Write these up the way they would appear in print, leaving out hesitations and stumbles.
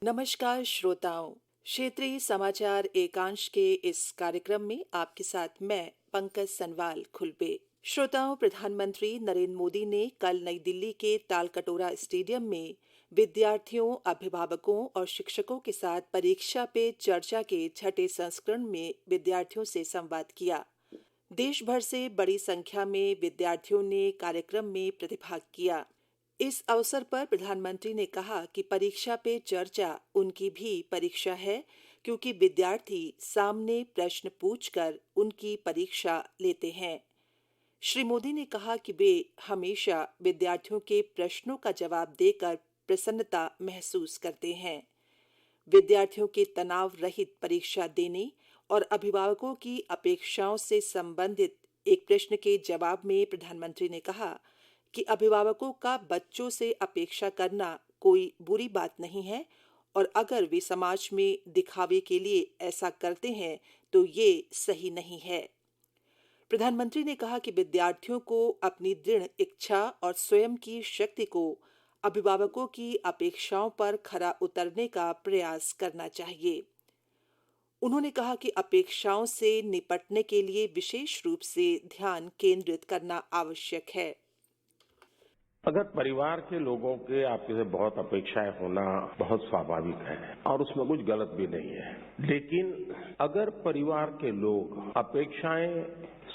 नमस्कार श्रोताओं, क्षेत्रीय समाचार एकांश के इस कार्यक्रम में आपके साथ मैं पंकज सनवाल खुलबे। श्रोताओं, प्रधानमंत्री नरेंद्र मोदी ने कल नई दिल्ली के तालकटोरा स्टेडियम में विद्यार्थियों, अभिभावकों और शिक्षकों के साथ परीक्षा पे चर्चा के छठे संस्करण में विद्यार्थियों से संवाद किया। देश भर से बड़ी संख्या में विद्यार्थियों ने कार्यक्रम में प्रतिभाग किया। इस अवसर पर प्रधानमंत्री ने कहा कि परीक्षा पे चर्चा उनकी भी परीक्षा है, क्योंकि विद्यार्थी सामने प्रश्न पूछकर उनकी परीक्षा लेते हैं। श्री मोदी ने कहा कि वे हमेशा विद्यार्थियों के प्रश्नों का जवाब देकर प्रसन्नता महसूस करते हैं। विद्यार्थियों के तनाव रहित परीक्षा देने और अभिभावकों की अपेक्षाओं से संबंधित एक प्रश्न के जवाब में प्रधानमंत्री ने कहा कि अभिभावकों का बच्चों से अपेक्षा करना कोई बुरी बात नहीं है, और अगर वे समाज में दिखावे के लिए ऐसा करते हैं तो ये सही नहीं है। प्रधानमंत्री ने कहा कि विद्यार्थियों को अपनी दृढ़ इच्छा और स्वयं की शक्ति को अभिभावकों की अपेक्षाओं पर खरा उतरने का प्रयास करना चाहिए। उन्होंने कहा कि अपेक्षाओं से निपटने के लिए विशेष रूप से ध्यान केंद्रित करना आवश्यक है। अगर परिवार के लोगों के आपके से बहुत अपेक्षाएं होना बहुत स्वाभाविक है और उसमें कुछ गलत भी नहीं है, लेकिन अगर परिवार के लोग अपेक्षाएं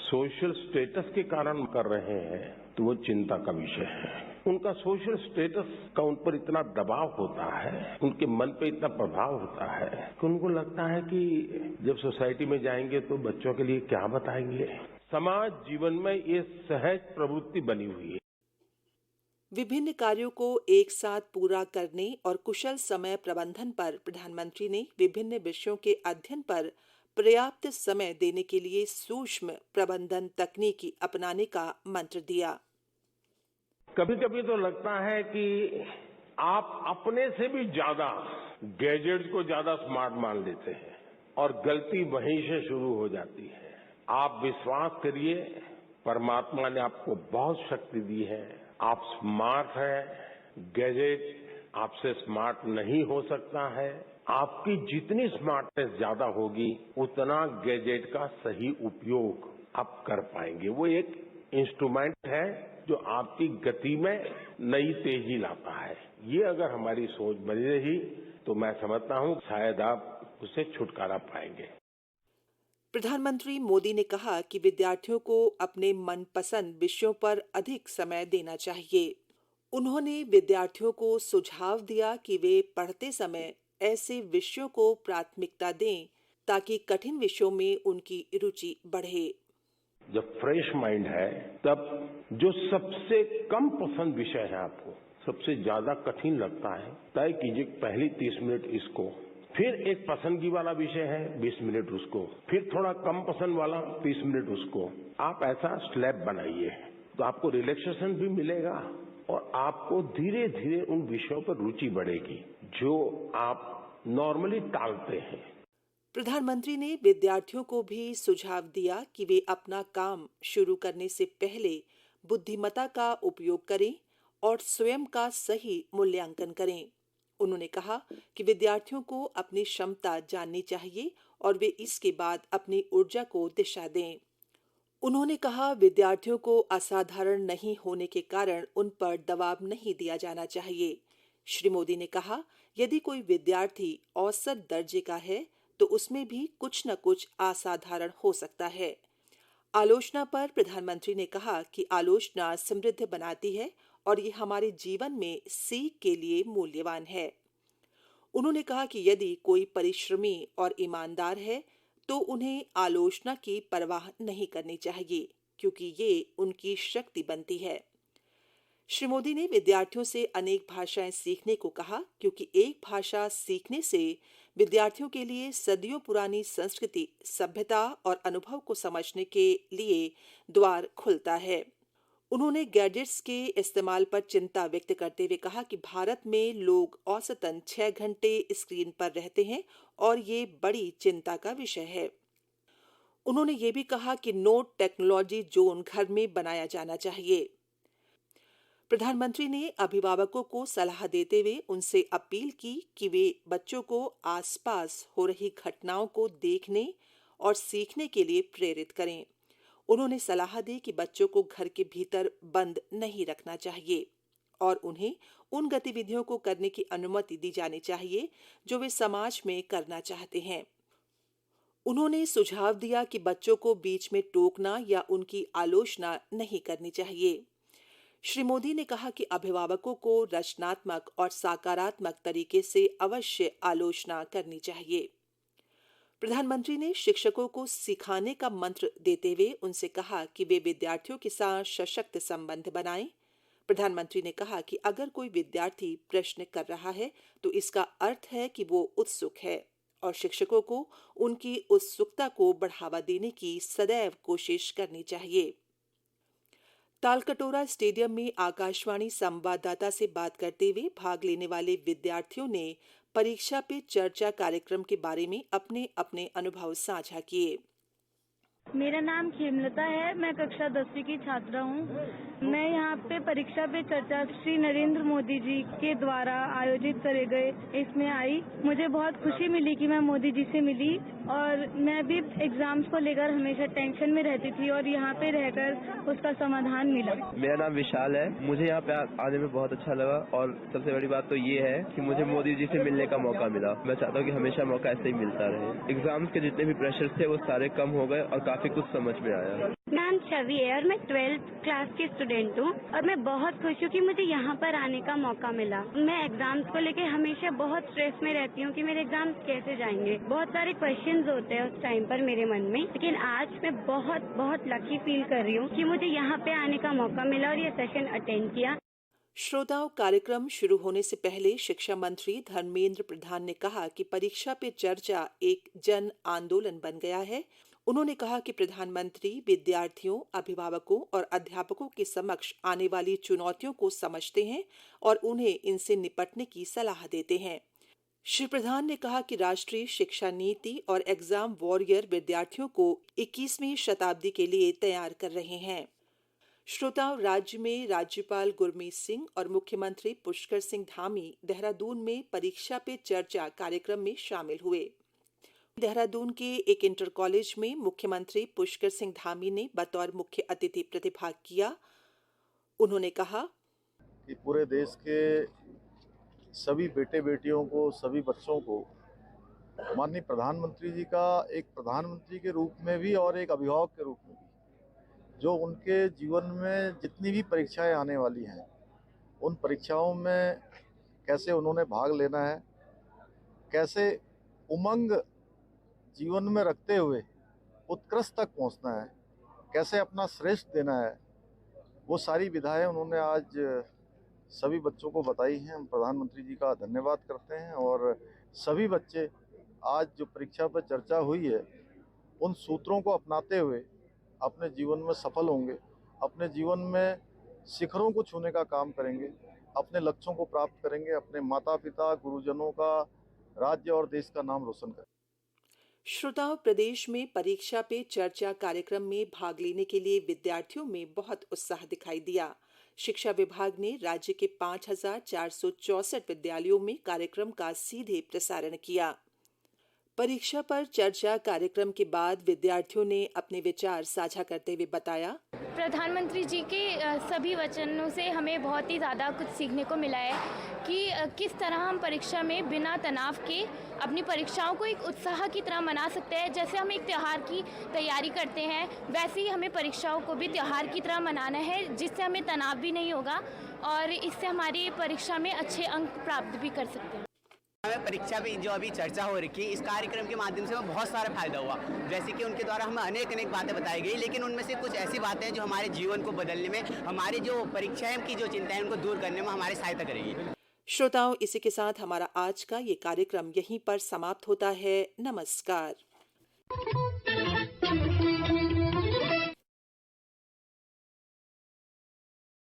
सोशल स्टेटस के कारण कर रहे हैं तो वो चिंता का विषय है। उनका सोशल स्टेटस का उन पर इतना दबाव होता है, उनके मन पे इतना प्रभाव होता है कि उनको लगता है कि जब सोसाइटी में जाएंगे तो बच्चों के लिए क्या बताएंगे। समाज जीवन में ये सहज प्रवृत्ति बनी हुई है। विभिन्न कार्यों को एक साथ पूरा करने और कुशल समय प्रबंधन पर प्रधानमंत्री ने विभिन्न विषयों के अध्ययन पर पर्याप्त समय देने के लिए सूक्ष्म प्रबंधन तकनीकी अपनाने का मंत्र दिया। कभी कभी तो लगता है कि आप अपने से भी ज्यादा गैजेट्स को ज्यादा स्मार्ट मान लेते हैं और गलती वहीं से शुरू हो जाती है। आप विश्वास करिए, परमात्मा ने आपको बहुत शक्ति दी है। आप स्मार्ट हैं, गैजेट आपसे स्मार्ट नहीं हो सकता है। आपकी जितनी स्मार्टनेस ज्यादा होगी उतना गैजेट का सही उपयोग आप कर पाएंगे। वो एक इंस्ट्रूमेंट है जो आपकी गति में नई तेजी लाता है। ये अगर हमारी सोच बनी रही तो मैं समझता हूं शायद आप उससे छुटकारा पाएंगे। प्रधानमंत्री मोदी ने कहा कि विद्यार्थियों को अपने मनपसंद विषयों पर अधिक समय देना चाहिए। उन्होंने विद्यार्थियों को सुझाव दिया कि वे पढ़ते समय ऐसे विषयों को प्राथमिकता दें ताकि कठिन विषयों में उनकी रुचि बढ़े। जब फ्रेश माइंड है तब जो सबसे कम पसंद विषय है, आपको सबसे ज्यादा कठिन लगता है, तय कीजिए पहली 30 मिनट इसको, फिर एक पसंदगी वाला विषय है 20 मिनट उसको, फिर थोड़ा कम पसंद वाला 30 मिनट उसको। आप ऐसा स्लैब बनाइए तो आपको रिलैक्सेशन भी मिलेगा और आपको धीरे धीरे उन विषयों पर रुचि बढ़ेगी जो आप नॉर्मली टालते हैं। प्रधानमंत्री ने विद्यार्थियों को भी सुझाव दिया कि वे अपना काम शुरू करने से पहले बुद्धिमत्ता का उपयोग करें और स्वयं का सही मूल्यांकन करें। उन्होंने कहा कि विद्यार्थियों को अपनी क्षमता जाननी चाहिए और वे इसके बाद अपनी ऊर्जा को दिशा दें। उन्होंने कहा विद्यार्थियों को असाधारण नहीं होने के कारण उन पर दबाव नहीं दिया जाना चाहिए। श्री मोदी ने कहा यदि कोई विद्यार्थी औसत दर्जे का है तो उसमें भी कुछ न कुछ असाधारण हो सकता है। आलोचना पर प्रधानमंत्री ने कहा कि आलोचना समृद्ध बनाती है और ये हमारे जीवन में सीख के लिए मूल्यवान है। उन्होंने कहा कि यदि कोई परिश्रमी और ईमानदार है तो उन्हें आलोचना की परवाह नहीं करनी चाहिए, क्योंकि ये उनकी शक्ति बनती है। श्री मोदी ने विद्यार्थियों से अनेक भाषाएं सीखने को कहा, क्योंकि एक भाषा सीखने से विद्यार्थियों के लिए सदियों पुरानी संस्कृति, सभ्यता और अनुभव को समझने के लिए द्वार खुलता है। उन्होंने गैजेट्स के इस्तेमाल पर चिंता व्यक्त करते हुए कहा कि भारत में लोग औसतन 6 घंटे स्क्रीन पर रहते हैं और ये बड़ी चिंता का विषय है। उन्होंने ये भी कहा कि नो टेक्नोलॉजी जोन घर में बनाया जाना चाहिए। प्रधानमंत्री ने अभिभावकों को सलाह देते हुए उनसे अपील की कि वे बच्चों को आसपास हो रही घटनाओं को देखने और सीखने के लिए प्रेरित करें। उन्होंने सलाह दी कि बच्चों को घर के भीतर बंद नहीं रखना चाहिए और उन्हें उन गतिविधियों को करने की अनुमति दी जानी चाहिए जो वे समाज में करना चाहते हैं। उन्होंने सुझाव दिया कि बच्चों को बीच में टोकना या उनकी आलोचना नहीं करनी चाहिए। श्री मोदी ने कहा कि अभिभावकों को रचनात्मक और सकारात्मक तरीके से अवश्य आलोचना करनी चाहिए। प्रधानमंत्री ने शिक्षकों को सिखाने का मंत्र देते हुए उनसे कहा कि वे विद्यार्थियों के साथ सशक्त संबंध बनाएं। प्रधानमंत्री ने कहा कि अगर कोई विद्यार्थी प्रश्न कर रहा है तो इसका अर्थ है कि वो उत्सुक है और शिक्षकों को उनकी उत्सुकता को बढ़ावा देने की सदैव कोशिश करनी चाहिए। तालकटोरा स्टेडियम में आकाशवाणी संवाददाता से बात करते हुए भाग लेने वाले विद्यार्थियों ने परीक्षा पे चर्चा कार्यक्रम के बारे में अपने अपने अनुभव साझा किए। मेरा नाम खेमलता है। मैं कक्षा 10वीं की छात्रा हूँ। मैं यहाँ पे परीक्षा पे चर्चा श्री नरेंद्र मोदी जी के द्वारा आयोजित करे गए इसमें आई। मुझे बहुत खुशी मिली कि मैं मोदी जी से मिली और मैं भी एग्जाम्स को लेकर हमेशा टेंशन में रहती थी और यहाँ पे रहकर उसका समाधान मिला। मेरा नाम विशाल है। मुझे यहाँ पे आने में बहुत अच्छा लगा और सबसे बड़ी बात तो ये है कि मुझे मोदी जी से मिलने का मौका मिला। मैं चाहता हूँ कि हमेशा मौका ऐसे ही मिलता रहे। एग्जाम्स के जितने भी प्रेशर थे वो सारे कम हो गए और काफी कुछ समझ में आया। नाम छवि है और मैं 12th क्लास की स्टूडेंट हूँ और मैं बहुत खुश हूँ कि मुझे यहाँ पर आने का मौका मिला। मैं एग्जाम्स को लेके हमेशा बहुत स्ट्रेस में रहती हूँ कि मेरे एग्जाम्स कैसे जाएंगे। बहुत सारे क्वेश्चंस होते हैं उस टाइम पर मेरे मन में, लेकिन आज मैं बहुत बहुत लकी फील कर रही हूँ कि मुझे यहाँ पे आने का मौका मिला और ये सेशन अटेंड किया। श्रोताओं, कार्यक्रम शुरू होने से पहले शिक्षा मंत्री धर्मेंद्र प्रधान ने कहा कि परीक्षा पे चर्चा एक जन आंदोलन बन गया है। उन्होंने कहा कि प्रधानमंत्री विद्यार्थियों, अभिभावकों और अध्यापकों के समक्ष आने वाली चुनौतियों को समझते हैं और उन्हें इनसे निपटने की सलाह देते हैं। श्री प्रधान ने कहा कि राष्ट्रीय शिक्षा नीति और एग्जाम वॉरियर विद्यार्थियों को 21वीं शताब्दी के लिए तैयार कर रहे हैं। श्रोताओं, राज्य में राज्यपाल गुरमीत सिंह और मुख्यमंत्री पुष्कर सिंह धामी देहरादून में परीक्षा पे चर्चा कार्यक्रम में शामिल हुए। देहरादून के एक इंटर कॉलेज में मुख्यमंत्री पुष्कर सिंह धामी ने बतौर मुख्य अतिथि प्रतिभाग किया। उन्होंने कहा कि पूरे देश के सभी बेटे बेटियों को, सभी बच्चों को माननीय प्रधानमंत्री जी का एक प्रधानमंत्री के रूप में भी और एक अभिभावक के रूप में भी, जो उनके जीवन में जितनी भी परीक्षाएं आने वाली हैं, उन परीक्षाओं में कैसे उन्होंने भाग लेना है, कैसे उमंग जीवन में रखते हुए उत्कृष्ट तक पहुंचना है, कैसे अपना श्रेष्ठ देना है, वो सारी विधाएं उन्होंने आज सभी बच्चों को बताई हैं। हम प्रधानमंत्री जी का धन्यवाद करते हैं और सभी बच्चे आज जो परीक्षा पर चर्चा हुई है उन सूत्रों को अपनाते हुए अपने जीवन में सफल होंगे, अपने जीवन में शिखरों को छूने का काम करेंगे, अपने लक्ष्यों को प्राप्त करेंगे, अपने माता पिता, गुरुजनों का, राज्य और देश का नाम रोशन करेंगे। श्रोताओं, प्रदेश में परीक्षा पे चर्चा कार्यक्रम में भाग लेने के लिए विद्यार्थियों में बहुत उत्साह दिखाई दिया। शिक्षा विभाग ने राज्य के 5,464 विद्यालयों में कार्यक्रम का सीधे प्रसारण किया। परीक्षा पर चर्चा कार्यक्रम के बाद विद्यार्थियों ने अपने विचार साझा करते हुए बताया, प्रधानमंत्री जी के सभी वचनों से हमें बहुत ही ज़्यादा कुछ सीखने को मिला है कि किस तरह हम परीक्षा में बिना तनाव के अपनी परीक्षाओं को एक उत्साह की तरह मना सकते हैं। जैसे हम एक त्यौहार की तैयारी करते हैं, वैसे ही हमें परीक्षाओं को भी त्यौहार की तरह मनाना है, जिससे हमें तनाव भी नहीं होगा और इससे हमारी परीक्षा में अच्छे अंक प्राप्त भी कर सकते हैं। हमें परीक्षा पे जो अभी चर्चा हो रखी है, इस कार्यक्रम के माध्यम से हमें बहुत सारा फायदा हुआ। जैसे कि उनके द्वारा हमें अनेक बातें बताई गई, लेकिन उनमें से कुछ ऐसी बातें हैं जो हमारे जीवन को बदलने में, हमारी जो परीक्षाएं की जो चिंता है उनको दूर करने में हमारी सहायता करेगी। श्रोताओं, इसी के साथ हमारा आज का ये कार्यक्रम यहीं पर समाप्त होता है। नमस्कार।